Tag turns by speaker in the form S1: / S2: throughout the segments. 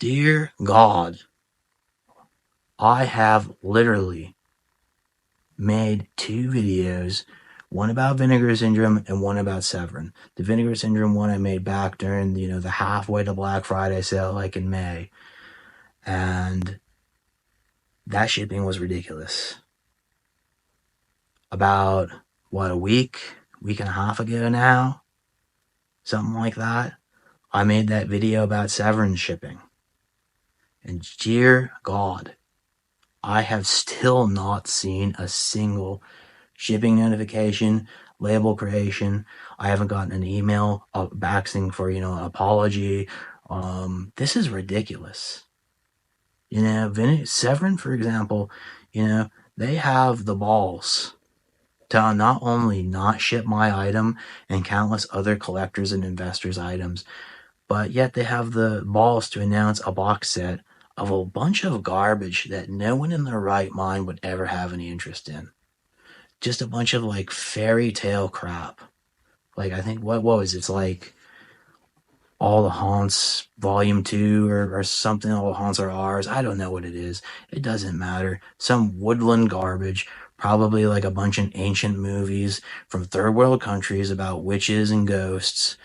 S1: Dear God, I have literally made 2 videos, one about vinegar syndrome and one about Severin. The vinegar syndrome one I made back during, the halfway to Black Friday sale, like in May. And that shipping was ridiculous. About, a week and a half ago now? Something like that. I made that video about Severin shipping. And dear God, I have still not seen a single shipping notification, label creation. I haven't gotten an email asking for, an apology. This is ridiculous. Severin, for example, they have the balls to not only not ship my item and countless other collectors and investors' items, but yet they have the balls to announce a box set of a bunch of garbage that no one in their right mind would ever have any interest in. Just a bunch of fairy tale crap. I think what was it's All the Haunts Volume 2 or something. All the Haunts Are Ours. I don't know what it is. It doesn't matter. Some woodland garbage. Probably a bunch of ancient movies from third world countries about witches and ghosts.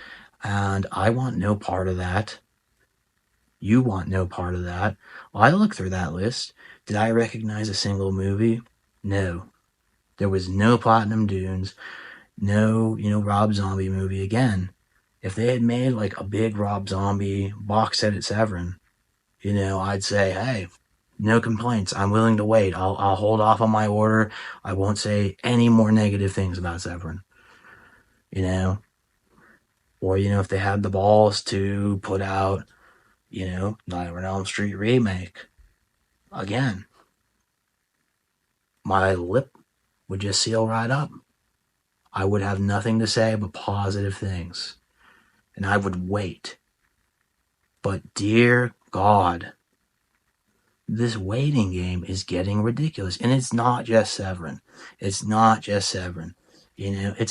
S1: And I want no part of that. You want no part of that. Well, I looked through that list. Did I recognize a single movie? No. There was no Platinum Dunes. No, Rob Zombie movie. Again, if they had made a big Rob Zombie box set at Severin, I'd say, hey, no complaints. I'm willing to wait. I'll hold off on my order. I won't say any more negative things about Severin. Or, if they had the balls to put out, Nightmare on Elm Street remake. Again, my lip would just seal right up. I would have nothing to say but positive things. And I would wait. But dear God, this waiting game is getting ridiculous. And it's not just Severin. It's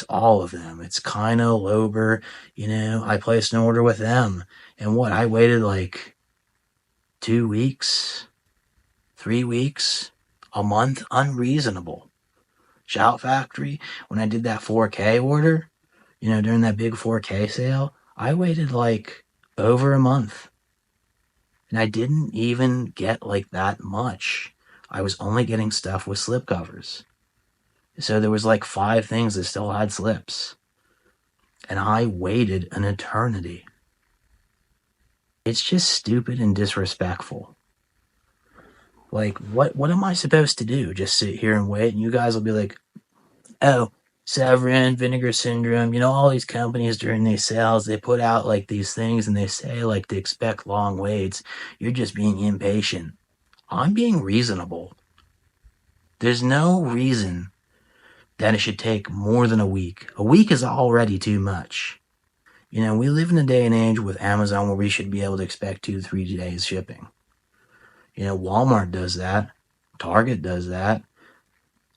S1: all of them. It's Kino, Lober, I placed an order with them. And I waited 2 weeks, 3 weeks, a month. Unreasonable. Shout Factory, when I did that 4K order, during that big 4K sale, I waited over a month. And I didn't even get that much. I was only getting stuff with slipcovers. So there was 5 things that still had slips. And I waited an eternity. It's just stupid and disrespectful. What am I supposed to do? Just sit here and wait? And you guys will be like, oh, Severin, Vinegar Syndrome, all these companies during these sales, they put out these things and they say to expect long waits. You're just being impatient. I'm being reasonable. There's no reason that it should take more than a week. A week is already too much. We live in a day and age with Amazon where we should be able to expect 2 to 3 days shipping. Walmart does that. Target does that.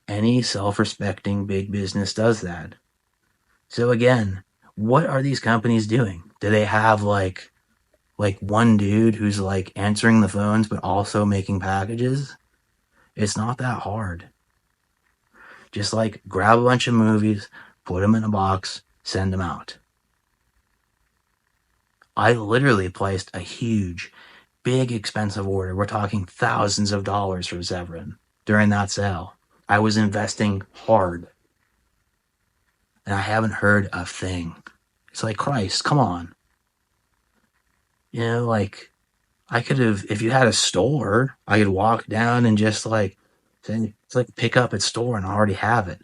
S1: Any self-respecting big business does that. So again, what are these companies doing? Do they have one dude who's answering the phones but also making packages? It's not that hard. Just grab a bunch of movies, put them in a box, send them out. I literally placed a huge, big, expensive order. We're talking thousands of dollars from Severin during that sale. I was investing hard. And I haven't heard a thing. It's Christ, come on. I could have, if you had a store, I could walk down and just say, it's pick up at store and I already have it.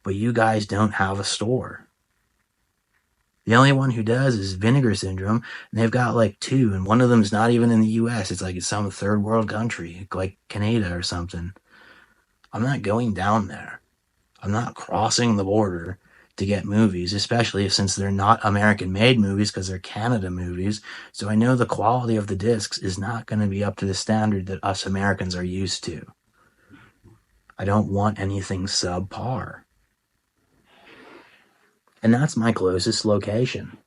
S1: But you guys don't have a store. The only one who does is Vinegar Syndrome, and they've got 2, and one of them's not even in the US. It's it's some third world country, Canada or something. I'm not going down there. I'm not crossing the border to get movies, especially since they're not American-made movies because they're Canada movies. So I know the quality of the discs is not going to be up to the standard that us Americans are used to. I don't want anything subpar. And that's my closest location.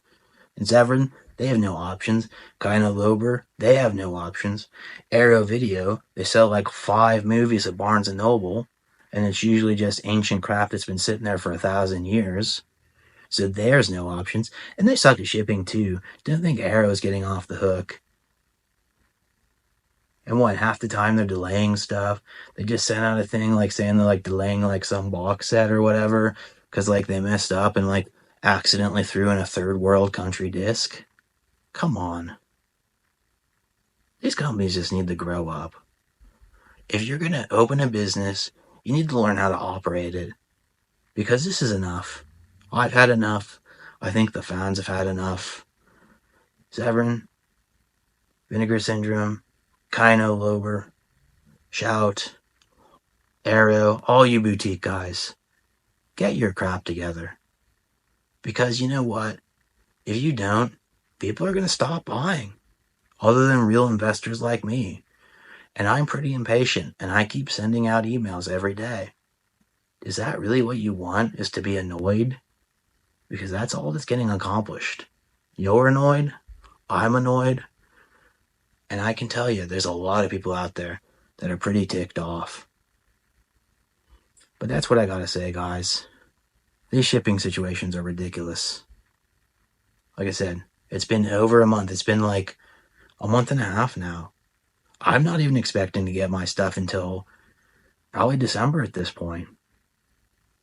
S1: In Severin, they have no options. Kino Lober, they have no options. Arrow Video, they sell like 5 movies at Barnes & Noble, and it's usually just ancient crap that's been sitting there for 1,000 years. So there's no options. And they suck at shipping too. Don't think Arrow's getting off the hook. And what, half the time they're delaying stuff. They just sent out a thing like saying they're like delaying like some box set or whatever because like they messed up and like accidentally threw in a third world country disc. Come on. These companies just need to grow up. If you're going to open a business, you need to learn how to operate it. Because this is enough. I've had enough. I think the fans have had enough. Severin, Vinegar Syndrome, Kino Lober, Shout, Arrow, all you boutique guys, get your crap together. Because you know what? If you don't, people are going to stop buying. Other than real investors like me. And I'm pretty impatient, and I keep sending out emails every day. Is that really what you want, is to be annoyed? Because that's all that's getting accomplished. You're annoyed, I'm annoyed, and I can tell you there's a lot of people out there that are pretty ticked off. But that's what I gotta say, guys. These shipping situations are ridiculous. Like I said, it's been over a month. It's been like a month and a half now. I'm not even expecting to get my stuff until probably December at this point.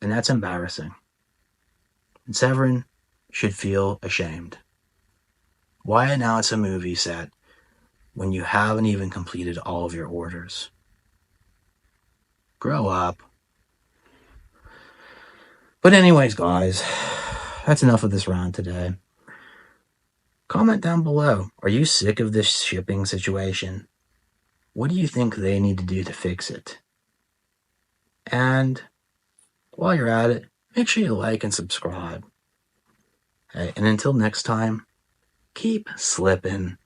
S1: And that's embarrassing. And Severin should feel ashamed. Why announce a movie set when you haven't even completed all of your orders? Grow up. But anyways, guys, that's enough of this rant today. Comment down below. Are you sick of this shipping situation? What do you think they need to do to fix it? And while you're at it, make sure you like and subscribe. Hey, and until next time, keep slipping.